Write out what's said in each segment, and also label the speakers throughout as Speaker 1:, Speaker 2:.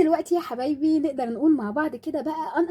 Speaker 1: ودلوقتي يا حبايبي نقدر نقول مع بعض كده بقى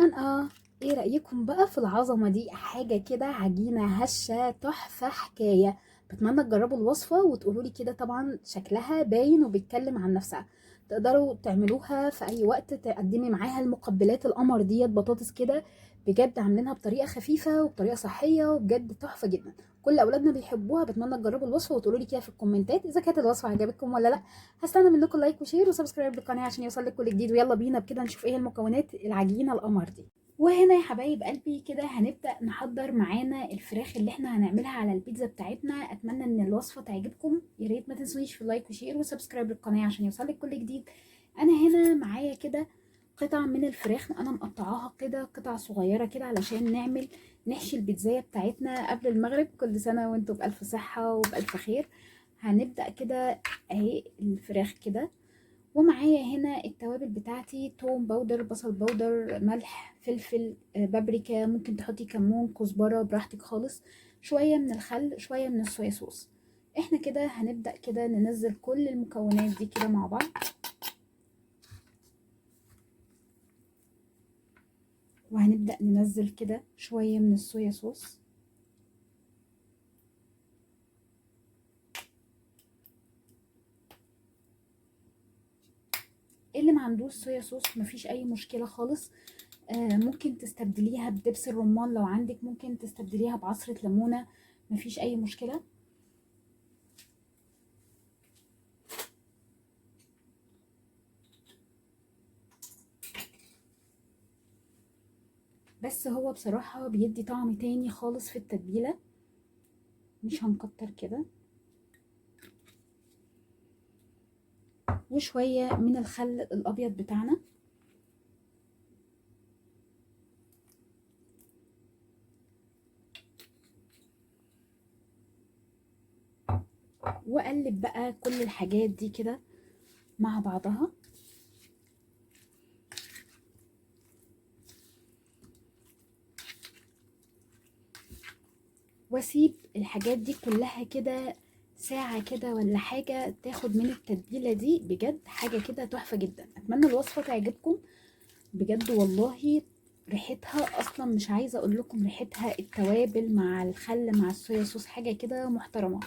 Speaker 1: ايه رأيكم بقى في العظمة دي؟ حاجة كده عجينة هشة تحفة حكاية. بتمنى تجربوا الوصفة وتقولوا لي كده، طبعا شكلها باين وبيتكلم عن نفسها. تقدروا تعملوها في اي وقت، تقدمي معاها المقبلات القمر ديت بطاطس كده. بجد عاملينها بطريقة خفيفة وبطريقة صحية وبجد تحفة جدا. كل اولادنا بيحبوها. بتمنى تجربوا الوصفة وتقولوا لي كده في الكومنتات اذا كانت الوصفة عجبتكم ولا لا. هستنى منكم لايك وشير وسبسكرايب للقناه عشان يوصلك كل جديد. ويلا بينا بكده نشوف ايه المكونات العجينه القمر دي. وهنا يا حبايب قلبي كده هنبدا نحضر معانا الفراخ اللي احنا هنعملها على البيتزا بتاعتنا. اتمنى ان الوصفه تعجبكم. يا ريت ما تنسونيش في لايك وشير وسبسكرايب للقناه عشان يوصلك كل جديد. انا هنا معايا كده قطع من الفراخ، انا مقطعاها كده قطع صغيره كده علشان نعمل نحشي البيتزايه بتاعتنا قبل المغرب. كل سنه وانتم بالف صحه وبالف خير. هنبدا كده اهي الفراخ كده. ومعايا هنا التوابل بتاعتي: توم باودر، بصل باودر، ملح، فلفل، بابريكا، ممكن تحطي كمون، كزبرة، براحتك خالص. شوية من الخل، شوية من الصويا صوص. احنا كده هنبدأ كده ننزل كل المكونات دي كده مع بعض. وهنبدأ ننزل كده شوية من الصويا صوص. اللي ما عندوش صويا صوص مفيش اي مشكلة خالص. ممكن تستبدليها بدبس الرمان لو عندك، ممكن تستبدليها بعصرة ليمونة، مفيش اي مشكلة. بس هو بصراحة بيدي طعم تاني خالص في التتبيلة. مش هنكتر كده. وشوية من الخل الأبيض بتاعنا. وأقلب بقى كل الحاجات دي كده مع بعضها. واسيب الحاجات دي كلها كده ساعة كده ولا حاجة تاخد من التتبيلة دي. بجد حاجة كده تحفة جدا. أتمنى الوصفة تعجبكم بجد والله. ريحتها أصلا مش عايزة أقول لكم، ريحتها التوابل مع الخل مع الصويا صوص حاجة كده محترمة.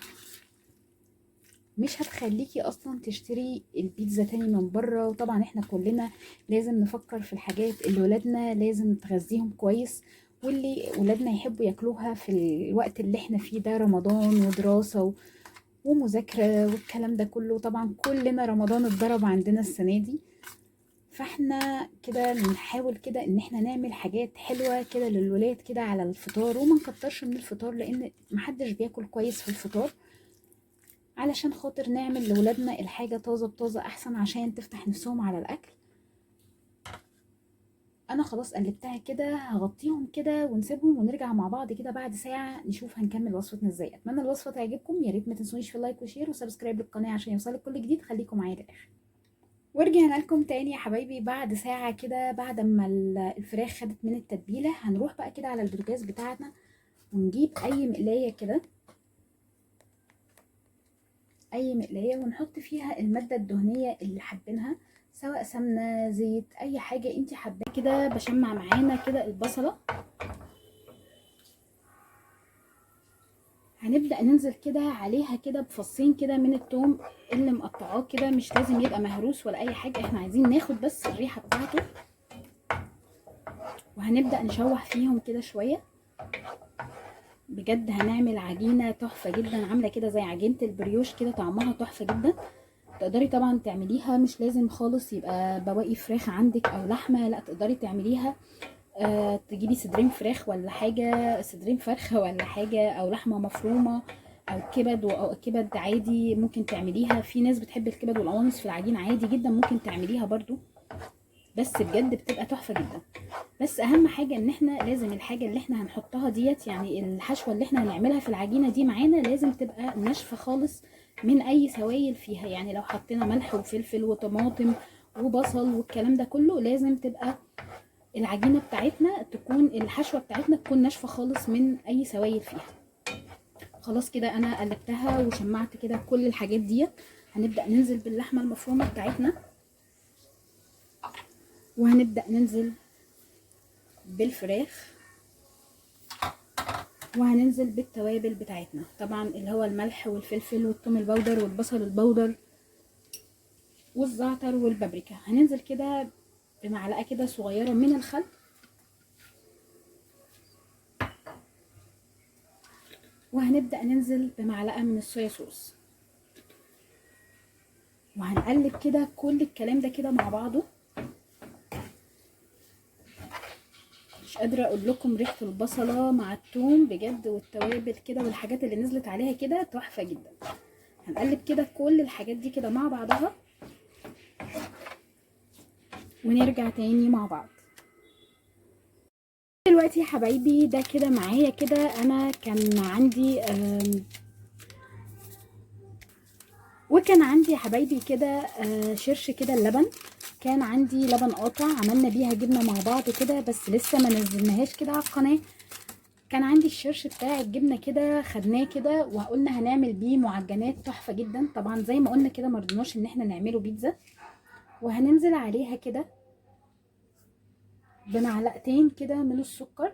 Speaker 1: مش هتخليكي اصلا تشتري البيتزا تاني من بره. وطبعا احنا كلنا لازم نفكر في الحاجات اللي ولادنا لازم تغذيهم كويس، واللي ولادنا يحبوا ياكلوها في الوقت اللي احنا فيه ده، رمضان ودراسة ومذاكرة والكلام ده كله. طبعا كلنا رمضان اتضرب عندنا السنة دي. فاحنا كده نحاول كده ان احنا نعمل حاجات حلوة كده للولاد كده على الفطار، وما نكترش من الفطار لان محدش بياكل كويس في الفطار. علشان خاطر نعمل لولادنا الحاجة طازة بطازة احسن عشان تفتح نفسهم على الاكل. انا خلاص قلبتها كده، هغطيهم كده ونسيبهم ونرجع مع بعض كده بعد ساعة نشوف هنكمل وصفتنا ازاي. اتمنى الوصفة تعجبكم. يا ريت ما تنسونيش في لايك وشير وسبسكرايب للقناة عشان يوصلك كل جديد. خليكم معايا للاخر. ورجعنا لكم تاني يا حبايبي بعد ساعة كده، بعد ما الفراخ خدت من التتبيلة. هنروح بقى كده على البوتاجاز بتاعنا ونجيب اي مقلاية كده، اي مقلايه، ونحط فيها الماده الدهنيه اللي حابينها، سواء سمنه، زيت، اي حاجه انت حاباه. كده بشمع معانا كده البصله. هنبدا ننزل كده عليها كده بفصين كده من الثوم اللي مقطعاه كده. مش لازم يبقى مهروس ولا اي حاجه، احنا عايزين ناخد بس الريحه بتاعته. وهنبدا نشوح فيهم كده شويه. بجد هنعمل عجينه تحفه جدا، عامله كده زي عجينه البريوش كده، طعمها تحفه جدا. تقدري طبعا تعمليها مش لازم خالص يبقى بواقي فراخ عندك او لحمه، لا تقدري تعمليها تجيبي صدرين فراخ ولا حاجه، صدرين فرخه ولا حاجه، او لحمه مفرومه، او كبد، او كبد عادي ممكن تعمليها. في ناس بتحب الكبد والقوانص في العجين عادي جدا، ممكن تعمليها برضو. بس بجد بتبقى تحفه جدا. بس اهم حاجه ان احنا لازم الحاجه اللي احنا هنحطها ديت، يعني الحشوه اللي احنا هنعملها في العجينه دي معانا، لازم تبقى ناشفه خالص من اي سوائل فيها. يعني لو حطينا ملح وفلفل وطماطم وبصل والكلام ده كله، لازم تبقى العجينه بتاعتنا تكون الحشوه بتاعتنا تكون ناشفه خالص من اي سوائل فيها. خلاص كده انا قلبتها وشمعت كده كل الحاجات ديت. هنبدا ننزل باللحمه المفرومه بتاعتنا. وهنبدأ ننزل بالفراخ، وهننزل بالتوابل بتاعتنا طبعا اللي هو الملح والفلفل والثوم البودر والبصل البودر والزعتر والبابريكا. هننزل كده بمعلقه كده صغيره من الخل، وهنبدأ ننزل بمعلقه من الصويا صوص، وهنقلب كده كل الكلام ده كده مع بعضه. مش قادره اقول لكم ريحه البصله مع الثوم بجد والتوابل كده والحاجات اللي نزلت عليها كده تحفه جدا. هنقلب كده كل الحاجات دي كده مع بعضها ونرجع تاني مع بعض. دلوقتي يا حبايبي ده كده معايا كده، انا كان عندي وكان عندي يا حبايبي كده شرش كده اللبن، كان عندي لبن قاطع عملنا بيها جبنه مع بعض كده، بس لسه ما نزلناهاش كده على القناه. كان عندي الشرش بتاع الجبنه كده خدناه كده وقلنا هنعمل بيه معجنات تحفه جدا. طبعا زي ما قلنا كده مرضناش ان احنا نعمله بيتزا. وهننزل عليها كده بمعلقتين كده من السكر،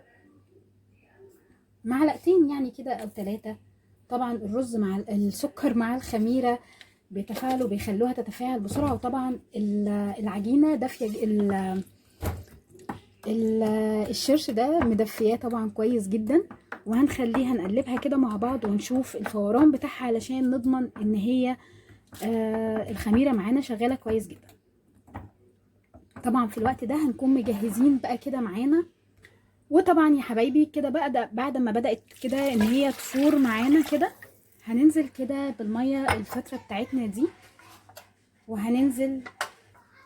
Speaker 1: معلقتين يعني كده او 3. طبعا الرز مع السكر مع الخميره بيتفاعلوا بيخلوها تتفاعل بسرعه، وطبعا العجينه دافيه الشرش ده مدفياه طبعا كويس جدا. وهنخليها نقلبها كده مع بعض ونشوف الفوران بتاعها علشان نضمن ان هي الخميره معانا شغاله كويس جدا. طبعا في الوقت ده هنكون مجهزين بقى كده معانا. وطبعا يا حبايبي كده بقى ده بعد ما بدأت كده ان هي تفور معانا كده، هننزل كده بالميه الفتره بتاعتنا دي، وهننزل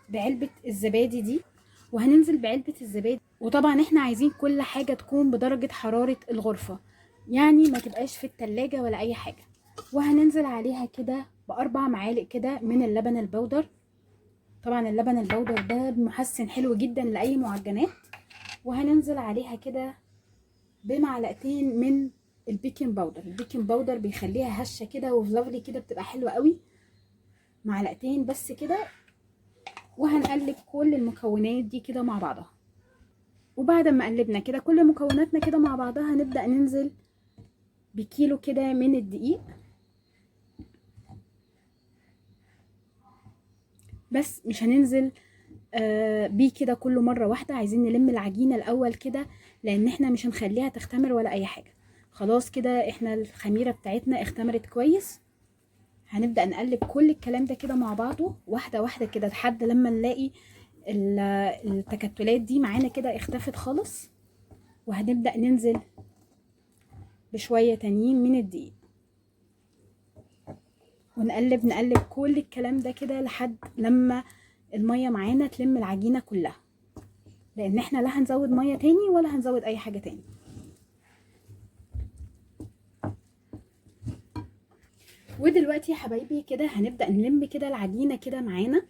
Speaker 1: بعلبه الزبادي دي، وهننزل بعلبه الزبادي. وطبعا احنا عايزين كل حاجه تكون بدرجه حراره الغرفه، يعني ما تبقاش في التلاجة ولا اي حاجه. وهننزل عليها كده ب4 معالق كده من اللبن البودر. طبعا اللبن البودر ده محسن حلو جدا لاي معجنات. وهننزل عليها كده بمعلقتين من البيكنج باودر. البيكنج باودر بيخليها هشه كده وفلافلي كده، بتبقى حلوه قوي. معلقتين بس كده. وهنقلب كل المكونات دي كده مع بعضها. وبعد ما قلبنا كده كل مكوناتنا كده مع بعضها، هنبدأ ننزل بكيلو كده من الدقيق، بس مش هننزل بيه كده كله مره واحده. عايزين نلم العجينه الاول كده، لان احنا مش هنخليها تختمر ولا اي حاجه. خلاص كده احنا الخميره بتاعتنا اختمرت كويس. هنبدأ نقلب كل الكلام ده كده مع بعضه واحدة واحدة كده لحد لما نلاقي التكتلات دي معانا كده اختفت خالص. وهنبدأ ننزل بشوية تانيين من الدقيق، ونقلب نقلب كل الكلام ده كده لحد لما المية معانا تلم العجينة كلها، لان احنا لا هنزود مية تاني ولا هنزود اي حاجة تاني. ودلوقتي يا حبايبي كده هنبدأ نلم كده العجينة كده معانا.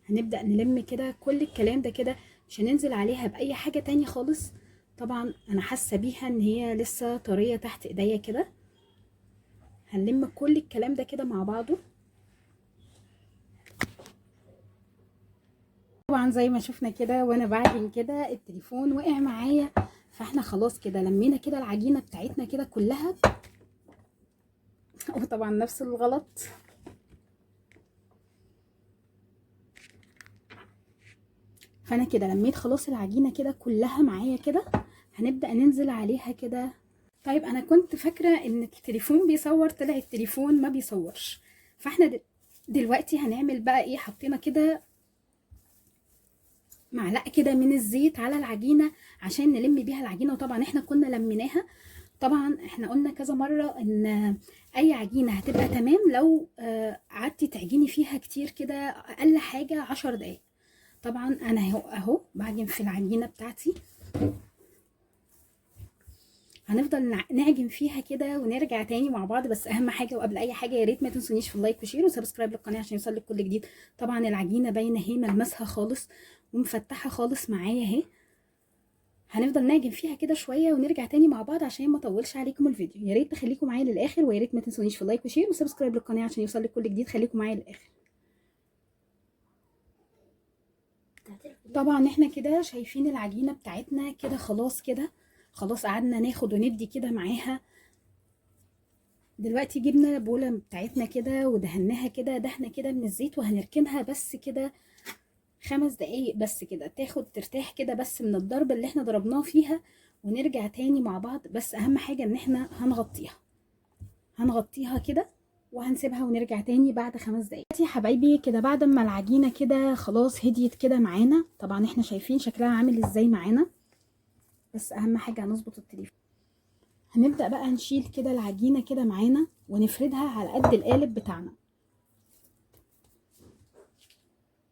Speaker 1: هنبدأ نلم كده كل الكلام ده كده، مش هننزل عليها بأي حاجة تاني خالص. طبعا انا حاسة بيها ان هي لسه طرية تحت ايديا كده. هنلم كل الكلام ده كده مع بعضه. طبعا زي ما شفنا كده وانا بعجن كده التليفون وقع معايا، فاحنا خلاص كده لمينا كده العجينة بتاعتنا كده كلها. وطبعا نفس الغلط. فانا كده لميت خلاص العجينة كده كلها معايا كده. هنبدأ ننزل عليها كده. طيب انا كنت فاكرة ان التليفون بيصور، طلع التليفون ما بيصورش. فاحنا دلوقتي هنعمل بقى ايه، حطينا كده معلقة كده من الزيت على العجينة عشان نلم بيها العجينة. وطبعا احنا كنا لميناها. طبعا احنا قلنا كذا مرة ان اي عجينة هتبقى تمام لو قعدتي تعجني فيها كتير كده، اقل حاجة 10 دقايق. طبعا انا اهو بعجن في العجينة بتاعتي. هنفضل نعجن فيها كده ونرجع تاني مع بعض. بس اهم حاجه وقبل اي حاجه يا ريت ما تنسونيش في اللايك وشير وسبسكرايب للقناه عشان يوصلك كل جديد. طبعا العجينه باينه اهي ملمسها خالص ومفتحه خالص معايا اهي. هنفضل نعجن فيها كده شويه ونرجع تاني مع بعض عشان ما اطولش عليكم الفيديو. يا ريت تخليكم معايا للاخر، ويا ريت ما تنسونيش في اللايك وشير وسبسكرايب للقناه عشان يوصلك كل جديد. خليكم معايا للاخر. طبعا احنا كده شايفين العجينة بتاعتنا كده خلاص كده، خلاص قعدنا ناخد وندي كده معاها. دلوقتي جبنا بولة بتاعتنا كده ودهناها كده دهنة كده من الزيت، وهنركنها بس كده 5 دقايق بس كده تاخد ترتاح كده بس من الضرب اللي احنا ضربناه فيها، ونرجع تاني مع بعض. بس اهم حاجة ان احنا هنغطيها كده وهنسيبها ونرجع تاني بعد 5 دقايق. يا حبايبي كده بعد ما العجينة كده خلاص هديت كده معانا، طبعا احنا شايفين شكلها عامل ازاي معانا، بس اهم حاجة هنظبط التليفون. هنبدأ بقى نشيل كده العجينة كده معانا ونفردها على قد القالب بتاعنا،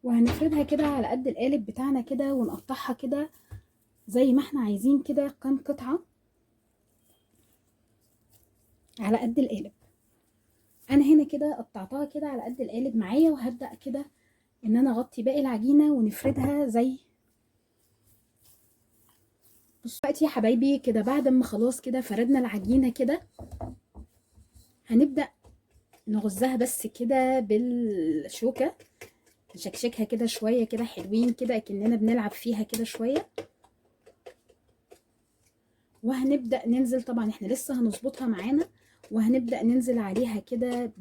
Speaker 1: وهنفردها كده على قد القالب بتاعنا كده ونقطعها كده زي ما احنا عايزين كده كام قطعة على قد القالب. انا هنا كده قطعتها كده على قد القالب معايا، وهبدأ كده ان انا اغطي باقي العجينة ونفردها زي بصوا دلوقتي يا حبايبي كده بعد ما خلاص كده فردنا العجينة كده، هنبدأ نغزها بس كده بالشوكة، نشكشكها كده شوية كده حلوين كده اكننا بنلعب فيها كده شوية. وهنبدأ ننزل، طبعا احنا لسه هنظبطها معانا، وهنبدأ ننزل عليها كده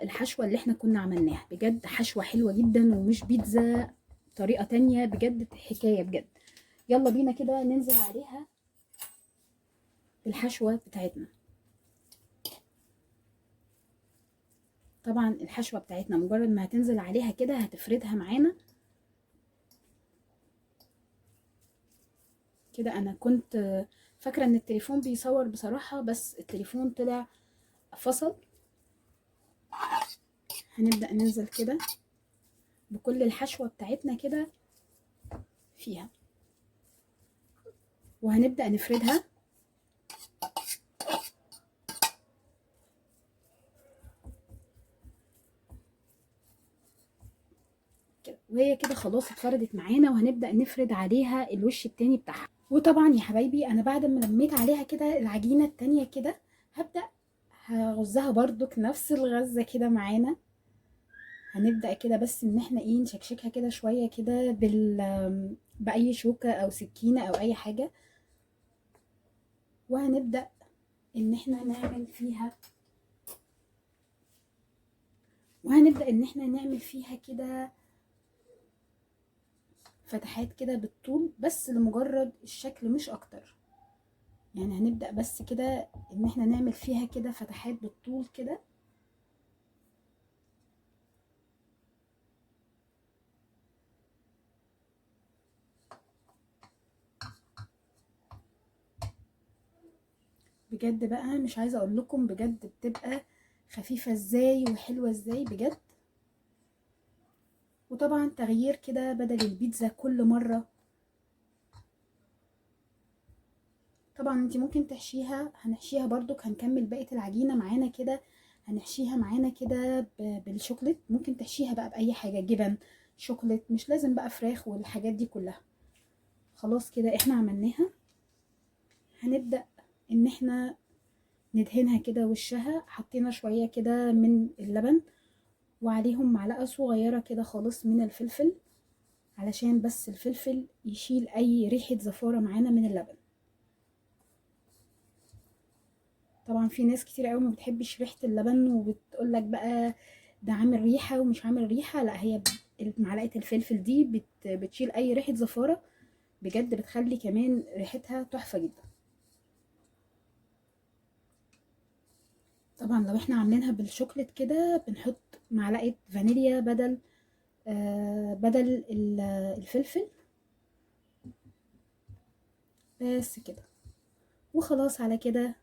Speaker 1: الحشوة اللي احنا كنا عملناها. بجد حشوة حلوة جدا ومش بيتزا، طريقة تانية بجد حكاية بجد. يلا بينا كده ننزل عليها بالحشوة بتاعتنا. طبعا الحشوة بتاعتنا مجرد ما هتنزل عليها كده هتفردها معانا كده. انا كنت فاكرة ان التليفون بيصور بصراحة، بس التليفون طلع فصل. هنبدأ ننزل كده بكل الحشوة بتاعتنا كده فيها، وهنبدأ نفردها كده، وهي كده خلاص اتفردت معانا، وهنبدأ نفرد عليها الوش التاني بتاعها. وطبعا يا حبايبي انا بعد ما لميت عليها كده العجينة التانية كده، هبدأ هغزها برضك نفس الغزة كده معانا. هنبدأ كده بس ان احنا ايه نشكشكها كده شوية كده بأي شوكة او سكينة او اي حاجة، وهنبدأ ان احنا نعمل فيها كده فتحات كده بالطول، بس لمجرد الشكل مش اكتر. يعني هنبدأ بس كده ان احنا نعمل فيها كده فتحات بالطول كده. بجد بقى مش عايزة اقول لكم بجد بتبقى خفيفة ازاي وحلوة ازاي بجد. وطبعا تغيير كده بدل البيتزا كل مرة. طبعا انت ممكن تحشيها، هنحشيها برضك، هنكمل بقية العجينة معانا كده، هنحشيها معانا كده بالشوكليت. ممكن تحشيها بقى بأي حاجة، جبن، شوكليت، مش لازم بقى فراخ والحاجات دي كلها. خلاص كده احنا عملناها. هنبدأ ان احنا ندهنها كده وشها، حطينا شوية كده من اللبن وعليهم معلقة صغيرة كده خالص من الفلفل، علشان بس الفلفل يشيل اي ريحة زفارة معانا من اللبن. طبعا في ناس كتير قوي ما بتحبش ريحة اللبن وبتقولك بقى ده عامل ريحة ومش عامل ريحة. لا، هي معلقة الفلفل دي بتشيل اي ريحة زفارة، بجد بتخلي كمان ريحتها تحفة جدا. طبعا لو احنا عاملينها بالشوكليت كده بنحط معلقة فانيليا بدل الفلفل، بس كده. وخلاص على كده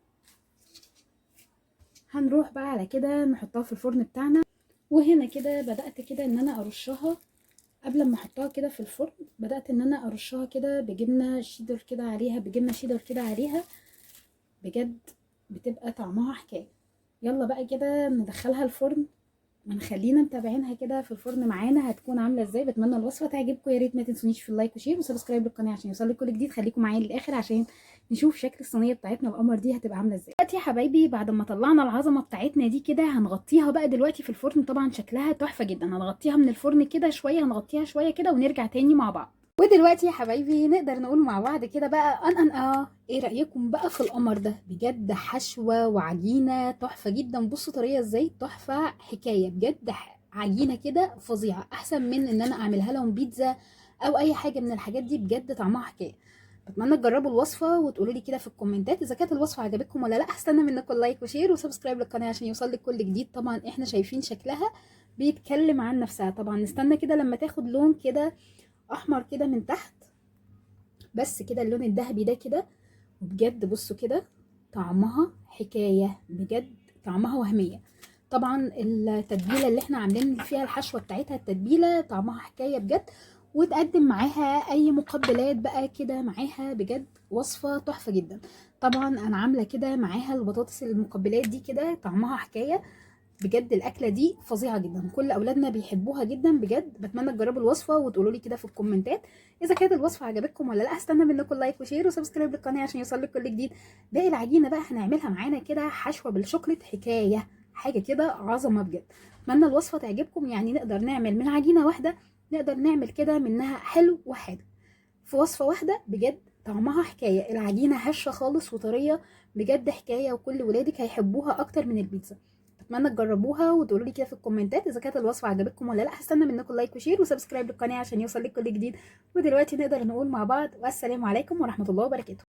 Speaker 1: هنروح بقى على كده نحطها في الفرن بتاعنا. وهنا كده بدأت كده ان انا ارشها قبل ما احطها كده في الفرن، بدأت ان انا ارشها كده بجبنة شيدر كده عليها، بجد بتبقى طعمها حكاية. يلا بقى كده ندخلها الفرن ما نخلينا متابعينها كده في الفرن معانا هتكون عامله ازاي. بتمنى الوصفه تعجبكم، يا ريت ما تنسونيش في اللايك وشير وسبسكرايب للقناه عشان يوصلك كل جديد. خليكم معايا للاخر عشان نشوف شكل الصينيه بتاعتنا القمر دي هتبقى عامله ازاي. دلوقتي يا حبايبي بعد ما طلعنا العظمه بتاعتنا دي كده هنغطيها بقى دلوقتي في الفرن. طبعا شكلها تحفه جدا. هنغطيها من الفرن كده شويه، هنغطيها شويه كده ونرجع تاني مع بعض. ودلوقتي يا حبايبي نقدر نقول مع بعض كده بقى ايه رأيكم بقى في القمر ده؟ بجد حشوة وعجينة تحفة جدا. بصوا طريقة ازاي، تحفة حكاية بجد. عجينة كده فظيعة، احسن من ان انا اعملها لهم بيتزا او اي حاجة من الحاجات دي. بجد طعمها حكاية. بتمنى تجربوا الوصفة وتقولوا لي كده في الكومنتات اذا كانت الوصفة عجبتكم ولا لا. هستنى منكم لايك وشير وسبسكرايب للقناة عشان يوصلك كل جديد. طبعا احنا شايفين شكلها بيتكلم عن نفسها. طبعا نستنى كده لما تاخد لون كده احمر كده من تحت، بس كده اللون الذهبي ده كده. وبجد بصوا كده طعمها حكاية بجد، طعمها وهمية. طبعا التتبيلة اللي احنا عاملين فيها الحشوة بتاعتها، التتبيلة طعمها حكاية بجد. وتقدم معاها اي مقبلات بقى كده معاها، بجد وصفة تحفة جدا. طبعا انا عاملة كده معاها البطاطس المقبلات دي كده، طعمها حكاية بجد. الاكله دي فظيعه جدا، كل اولادنا بيحبوها جدا بجد. بتمنى تجربوا الوصفه وتقولوا لي كده في الكومنتات اذا كانت الوصفه عجبتكم ولا لا. هستنى منكم لايك وشير وسبسكرايب للقناه عشان يوصلك كل جديد. باقي العجينه بقى هنعملها معانا كده حشوه بالشوكليت، حكايه حاجه كده عظمه بجد. اتمنى الوصفه تعجبكم. يعني نقدر نعمل من عجينه واحده، نقدر نعمل كده منها حلو وحادق في وصفه واحده. بجد طعمها حكايه. العجينه هشه خالص وطريه بجد، حكايه. وكل ولادك هيحبوها اكتر من البيتزا. اتمنى تجربوها وتقولوا لي كده في الكومنتات اذا كانت الوصفه عجبتكم ولا لا. هستنى منكم لايك وشير وسبسكرايب للقناه عشان يوصلك كل جديد. ودلوقتي نقدر نقول مع بعض والسلام عليكم ورحمه الله وبركاته.